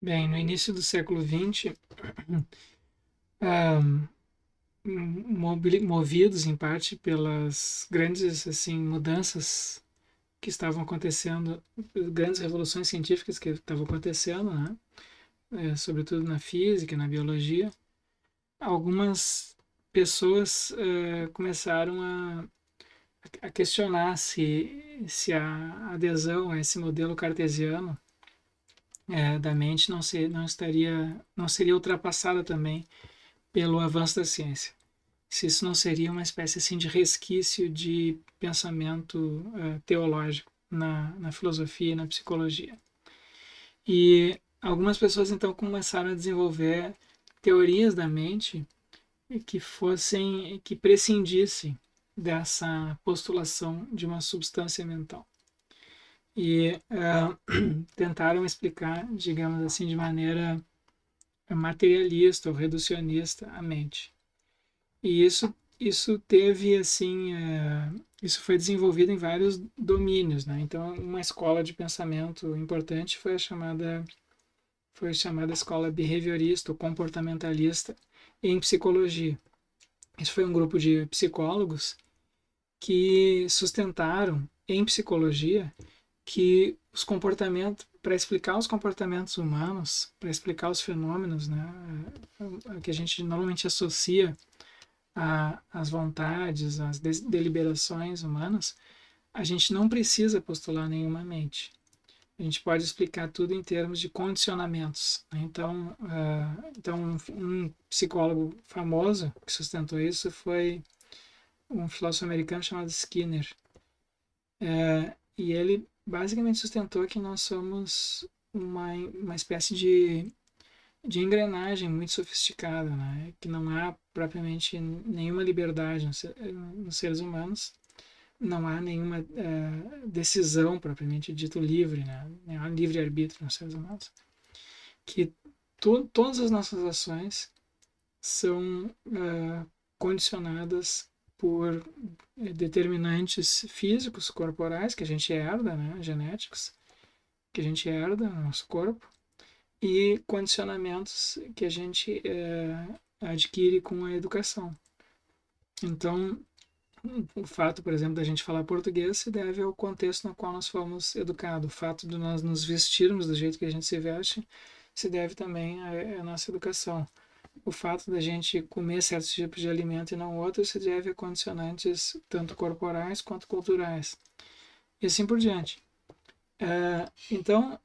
Bem, no início do século XX, ah, movidos em parte pelas grandes assim mudanças que estavam acontecendo, grandes revoluções científicas que estavam acontecendo, né? Sobretudo na física, na biologia, algumas pessoas começaram a questionar se a adesão a esse modelo cartesiano da mente não seria ultrapassada também pelo avanço da ciência. Se isso não seria uma espécie assim de resquício de pensamento teológico na filosofia e na psicologia. E algumas pessoas então começaram a desenvolver teorias da mente que prescindissem dessa postulação de uma substância mental e tentaram explicar, digamos assim, de maneira materialista ou reducionista a mente. E isso teve assim, isso foi desenvolvido em vários domínios, né? Então, uma escola de pensamento importante foi a chamada escola behaviorista ou comportamentalista em psicologia. Isso foi um grupo de psicólogos que sustentaram em psicologia que os comportamentos, para explicar os comportamentos humanos, para explicar os fenômenos, né, que a gente normalmente associa às vontades, às deliberações humanas, a gente não precisa postular nenhuma mente. A gente pode explicar tudo em termos de condicionamentos. Então um psicólogo famoso que sustentou isso foi um filósofo americano chamado Skinner. E ele basicamente sustentou que nós somos uma espécie de engrenagem muito sofisticada, né? Que não há propriamente nenhuma liberdade nos seres humanos, não há nenhuma decisão propriamente dito livre, né? Não há livre-arbítrio nos seres humanos, que todas as nossas ações são condicionadas por determinantes físicos, corporais, que a gente herda, né? Genéticos, que a gente herda no nosso corpo, e condicionamentos que a gente adquire com a educação. Então, o fato, por exemplo, da gente falar português se deve ao contexto no qual nós fomos educados. O fato de nós nos vestirmos do jeito que a gente se veste se deve também à nossa educação. O fato da gente comer certos tipos de alimento e não outros se deve a condicionantes tanto corporais quanto culturais. E assim por diante. Então,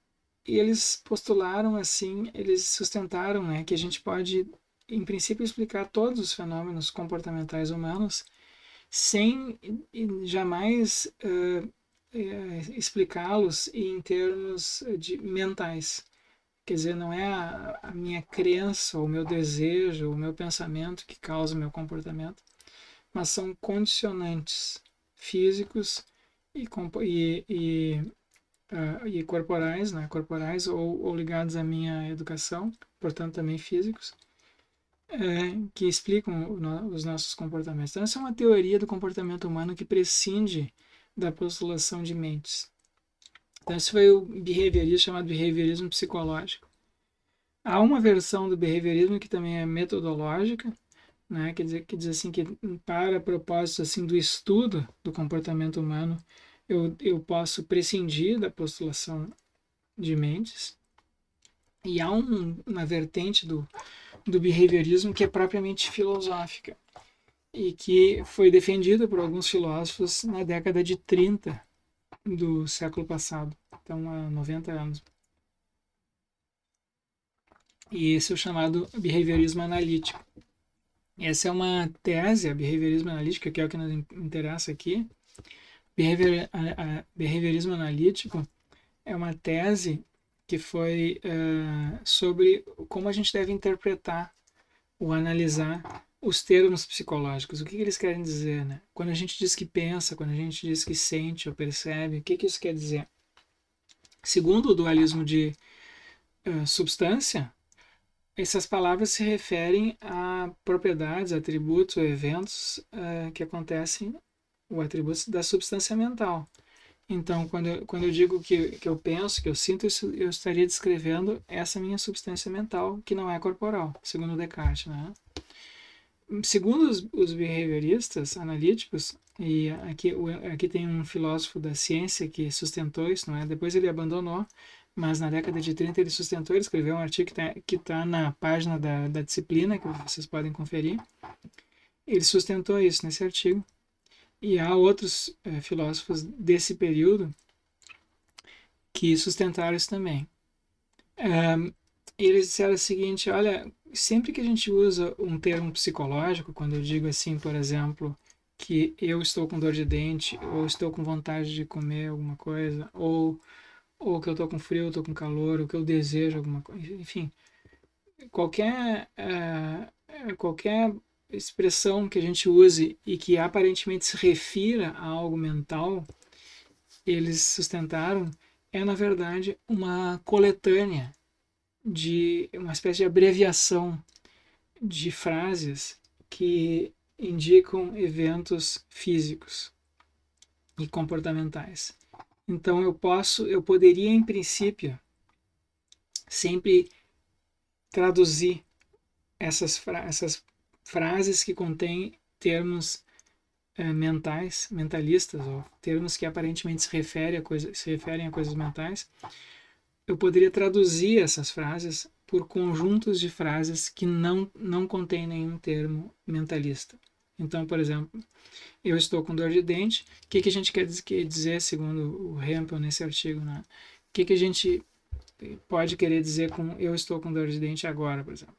eles postularam assim, eles sustentaram, né, que a gente pode, em princípio, explicar todos os fenômenos comportamentais humanos sem jamais explicá-los em termos de mentais. Quer dizer, não é a minha crença, o meu desejo, o meu pensamento que causa o meu comportamento, mas são condicionantes físicos e corporais, né? Corporais ou ligados à minha educação, portanto também físicos, que explicam os nossos comportamentos. Então, essa é uma teoria do comportamento humano que prescinde da postulação de mentes. Então, esse foi o behaviorismo, chamado behaviorismo psicológico. Há uma versão do behaviorismo que também é metodológica, né? Que diz assim que para propósito assim do estudo do comportamento humano, eu posso prescindir da postulação de mentes. E há uma vertente do behaviorismo que é propriamente filosófica e que foi defendida por alguns filósofos na década de 30 do século passado, então há 90 anos. E esse é o chamado behaviorismo analítico. Essa é uma tese, a behaviorismo analítico, que é o que nos interessa aqui. Behaviorismo analítico é uma tese que foi sobre como a gente deve interpretar ou analisar os termos psicológicos. O que eles querem dizer, né? Quando a gente diz que pensa, quando a gente diz que sente ou percebe, o que isso quer dizer? Segundo o dualismo de substância, essas palavras se referem a propriedades, atributos ou eventos que acontecem, ou atributos da substância mental. Então, quando eu digo que eu penso, que eu sinto, isso, eu estaria descrevendo essa minha substância mental, que não é corporal, segundo Descartes, né? Segundo os behavioristas analíticos, e aqui tem um filósofo da ciência que sustentou isso, não é? Depois ele abandonou, mas na década de 30 ele sustentou, ele escreveu um artigo que tá na página da disciplina, que vocês podem conferir. Ele sustentou isso nesse artigo. E há outros filósofos desse período que sustentaram isso também. Eles disseram o seguinte: olha, sempre que a gente usa um termo psicológico, quando eu digo assim, por exemplo, que eu estou com dor de dente, ou estou com vontade de comer alguma coisa, ou que eu estou com frio, estou com calor, ou que eu desejo alguma coisa, enfim, qualquer expressão que a gente use e que aparentemente se refira a algo mental, eles sustentaram, é na verdade uma coletânea de uma espécie de abreviação de frases que indicam eventos físicos e comportamentais. Então eu poderia em princípio sempre traduzir essas frases que contêm termos mentais, mentalistas, ou termos que aparentemente se referem a coisas mentais. Eu poderia traduzir essas frases por conjuntos de frases que não contêm nenhum termo mentalista. Então, por exemplo, eu estou com dor de dente. O que a gente quer dizer, segundo o Hempel nesse artigo? Né? O que a gente pode querer dizer com eu estou com dor de dente agora, por exemplo?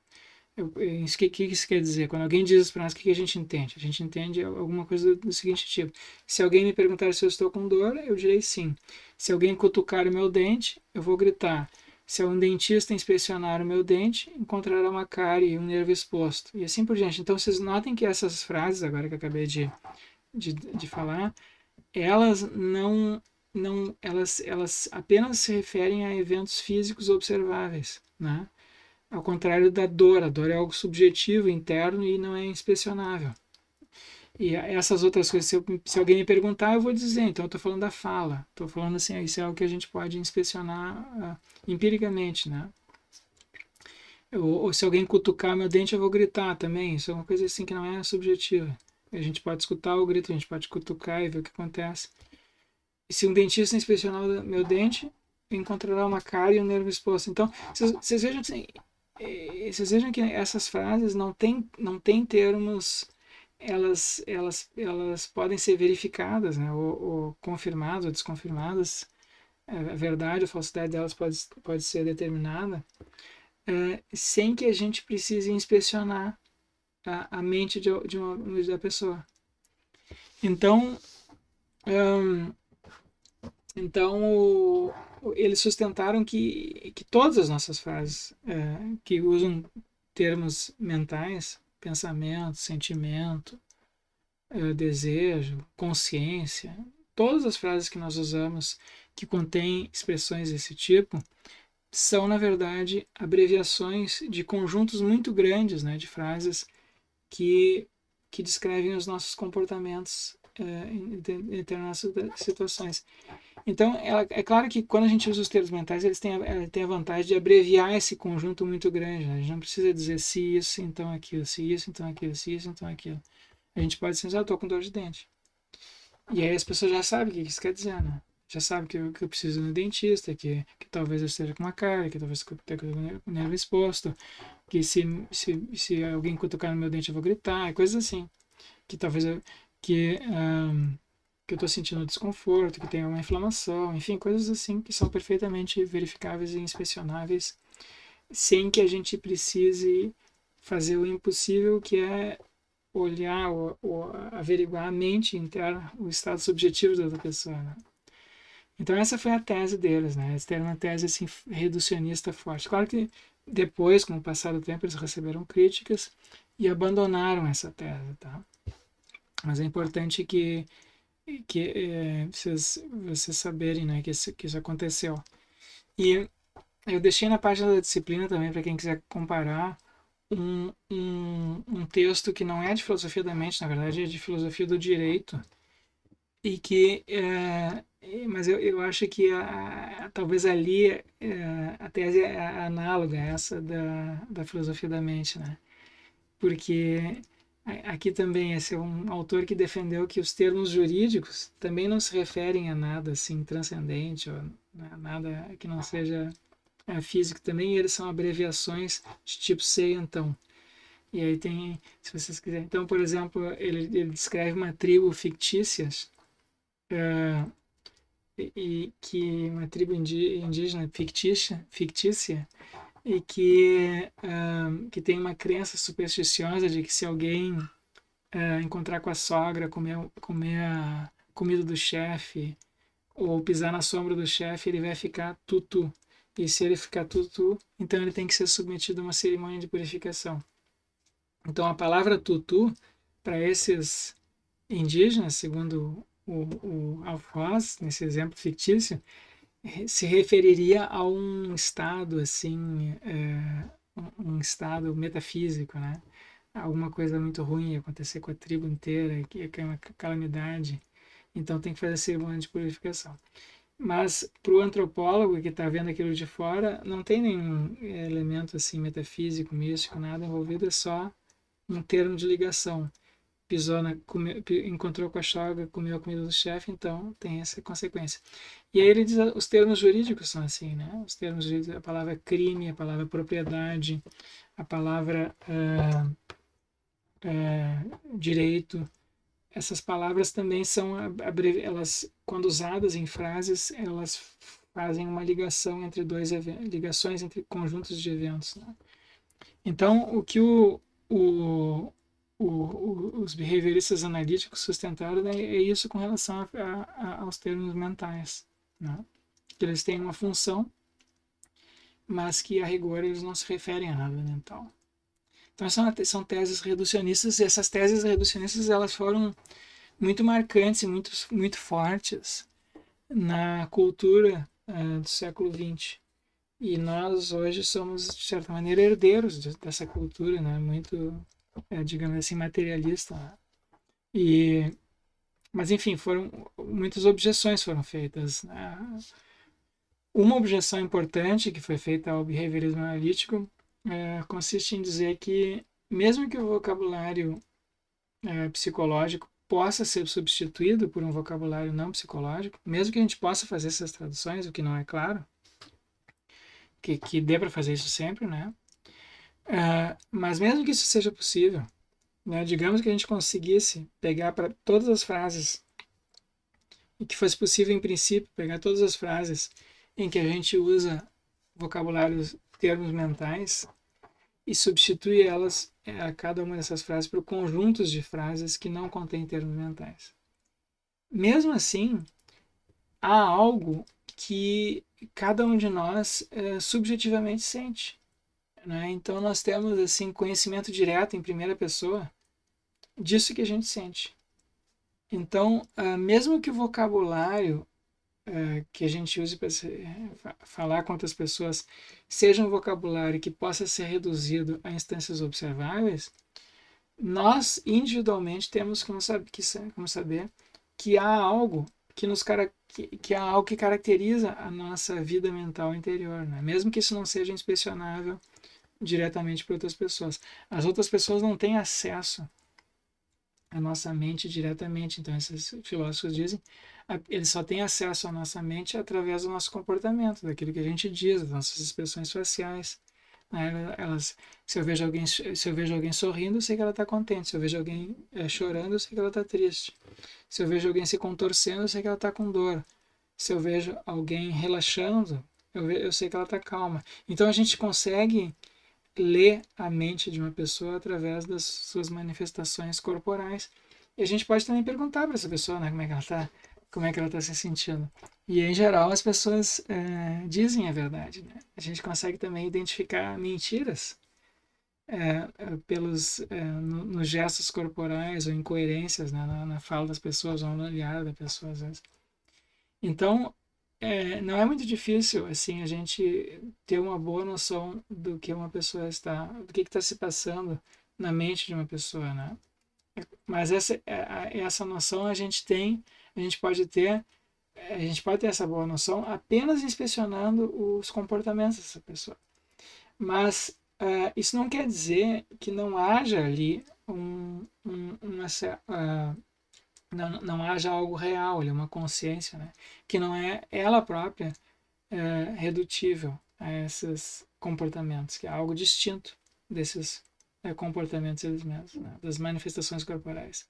O que isso quer dizer? Quando alguém diz isso para nós, o que a gente entende? A gente entende alguma coisa do seguinte tipo: se alguém me perguntar se eu estou com dor, eu direi sim. Se alguém cutucar o meu dente, eu vou gritar. Se um dentista inspecionar o meu dente, encontrará uma cárie e um nervo exposto. E assim por diante. Então vocês notem que essas frases, agora que eu acabei de falar, elas elas apenas se referem a eventos físicos observáveis, né? Ao contrário da dor, a dor é algo subjetivo, interno e não é inspecionável. E essas outras coisas, se alguém me perguntar, eu vou dizer. Então, eu estou falando da fala. Estou falando assim, isso é algo que a gente pode inspecionar empiricamente, né? Ou se alguém cutucar meu dente, eu vou gritar também. Isso é uma coisa assim que não é subjetiva. A gente pode escutar o grito, a gente pode cutucar e ver o que acontece. E se um dentista inspecionar meu dente, encontrará uma cárie e um nervo exposto. Então, vocês vejam assim, vocês vejam que essas frases não tem termos, elas podem ser verificadas, né, ou confirmadas ou desconfirmadas. A verdade ou falsidade delas pode ser determinada sem que a gente precise inspecionar a mente da pessoa. Então, então eles sustentaram que todas as nossas frases que usam termos mentais, pensamento, sentimento, desejo, consciência, todas as frases que nós usamos que contêm expressões desse tipo são, na verdade, abreviações de conjuntos muito grandes, né, de frases que, que descrevem os nossos comportamentos em determinadas situações. Então, é claro que quando a gente usa os termos mentais, eles têm a vantagem de abreviar esse conjunto muito grande. Né? A gente não precisa dizer se isso, então aquilo, se isso, então aquilo, se isso, então aquilo. A gente pode dizer, eu estou com dor de dente. E aí as pessoas já sabem o que isso quer dizer, né? Já sabem que eu preciso ir no dentista, que talvez eu esteja com uma cárie, que talvez eu esteja com o nervo exposto, que se alguém cutucar no meu dente eu vou gritar, coisas assim. Que talvez que, que eu estou sentindo desconforto, que tem uma inflamação, enfim, coisas assim que são perfeitamente verificáveis e inspecionáveis, sem que a gente precise fazer o impossível, que é olhar ou averiguar a mente interna, o estado subjetivo da outra pessoa. Né? Então essa foi a tese deles, né? Essa era uma tese assim, reducionista forte. Claro que depois, com o passar do tempo, eles receberam críticas e abandonaram essa tese, tá? Mas é importante que vocês saberem, né, que isso aconteceu. E eu deixei na página da disciplina também, para quem quiser comparar, um texto que não é de filosofia da mente, na verdade é de filosofia do direito, e que mas eu acho que talvez ali a tese é análoga a essa da filosofia da mente, né? Porque aqui também esse é um autor que defendeu que os termos jurídicos também não se referem a nada assim transcendente ou nada que não seja físico também, eles são abreviações de tipo sei então. E aí tem, se vocês quiserem, então, por exemplo, ele descreve uma tribo fictícia, e que uma tribo indígena fictícia e que tem uma crença supersticiosa de que se alguém encontrar com a sogra, comer a comida do chefe ou pisar na sombra do chefe, ele vai ficar tutu. E se ele ficar tutu, então ele tem que ser submetido a uma cerimônia de purificação. Então a palavra tutu, para esses indígenas, segundo o Alfoz, nesse exemplo fictício, se referiria a um estado assim, um estado metafísico, né? Alguma coisa muito ruim ia acontecer com a tribo inteira, que é uma calamidade. Então tem que fazer a cerimônia de purificação. Mas para o antropólogo que está vendo aquilo de fora, não tem nenhum elemento assim metafísico, místico, nada envolvido, é só um termo de ligação. Pisou encontrou com a sogra, comeu a comida do chefe, então tem essa consequência. E aí ele diz, os termos jurídicos são assim, né? Os termos jurídicos, a palavra crime, a palavra propriedade, a palavra direito, essas palavras também são, elas, quando usadas em frases, elas fazem uma ligação entre ligações entre conjuntos de eventos, né? Então, o que os behavioristas analíticos sustentaram, né, é isso com relação aos termos mentais, né? Que eles têm uma função, mas que a rigor eles não se referem a nada mental. Então são teses reducionistas, e essas teses reducionistas elas foram muito marcantes e muito fortes na cultura do século XX. E nós hoje somos, de certa maneira, herdeiros dessa cultura, né? Muito, digamos assim, materialista. Né? Mas, enfim, muitas objeções foram feitas. Né? Uma objeção importante que foi feita ao behaviorismo analítico consiste em dizer que, mesmo que o vocabulário psicológico possa ser substituído por um vocabulário não psicológico, mesmo que a gente possa fazer essas traduções, o que não é claro, que dê para fazer isso sempre, né? Mas mesmo que isso seja possível, né? Digamos que a gente conseguisse pegar para todas as frases, e que fosse possível, em princípio, pegar todas as frases em que a gente usa vocabulários, termos mentais, e substituir elas, a cada uma dessas frases, por conjuntos de frases que não contêm termos mentais. Mesmo assim, há algo que cada um de nós subjetivamente sente. Né? Então nós temos assim conhecimento direto em primeira pessoa disso que a gente sente. Então, mesmo que o vocabulário que a gente use para falar com outras pessoas seja um vocabulário que possa ser reduzido a instâncias observáveis, nós individualmente temos como saber que há algo que há algo que caracteriza a nossa vida mental interior, né? Mesmo que isso não seja inspecionável diretamente por outras pessoas. As outras pessoas não têm acesso à nossa mente diretamente. Então, esses filósofos dizem eles só têm acesso à nossa mente através do nosso comportamento, daquilo que a gente diz, das nossas expressões faciais. Se eu vejo alguém sorrindo, eu sei que ela está contente. Se eu vejo alguém chorando, eu sei que ela está triste. Se eu vejo alguém se contorcendo, eu sei que ela está com dor. Se eu vejo alguém relaxando, eu sei que ela está calma. Então a gente consegue ler a mente de uma pessoa através das suas manifestações corporais. E a gente pode também perguntar para essa pessoa, né, como é que ela está se sentindo. E em geral as pessoas dizem a verdade, né? A gente consegue também identificar mentiras nos gestos corporais ou incoerências, né, na fala das pessoas ou no olhar da pessoa às vezes. Então não é muito difícil assim a gente ter uma boa noção do que uma pessoa do que está se passando na mente de uma pessoa, né? Mas essa noção a gente tem a gente pode ter essa boa noção apenas inspecionando os comportamentos dessa pessoa. Mas isso não quer dizer que não haja ali não haja algo real, ali, uma consciência, né? Que não é ela própria redutível a esses comportamentos, que é algo distinto desses comportamentos eles mesmos, né? Das manifestações corporais.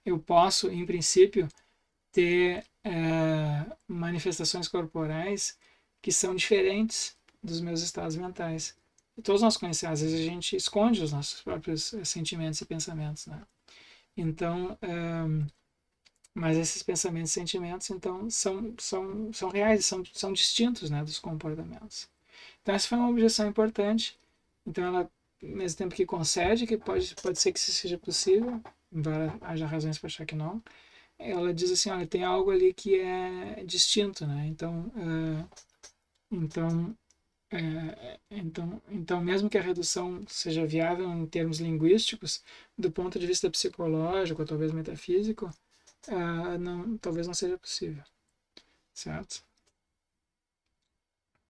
Eu posso, em princípio, ter manifestações corporais que são diferentes dos meus estados mentais. E todos nós conhecemos, às vezes a gente esconde os nossos próprios sentimentos e pensamentos, né? Então, mas esses pensamentos e sentimentos, então, são reais, são distintos, né, dos comportamentos. Então, essa foi uma objeção importante. Então, ela, ao mesmo tempo que concede, que pode ser que isso seja possível, embora haja razões para achar que não, ela diz assim, olha, tem algo ali que é distinto, né? Então, então, mesmo que a redução seja viável em termos linguísticos, do ponto de vista psicológico, ou talvez metafísico, talvez não seja possível, certo?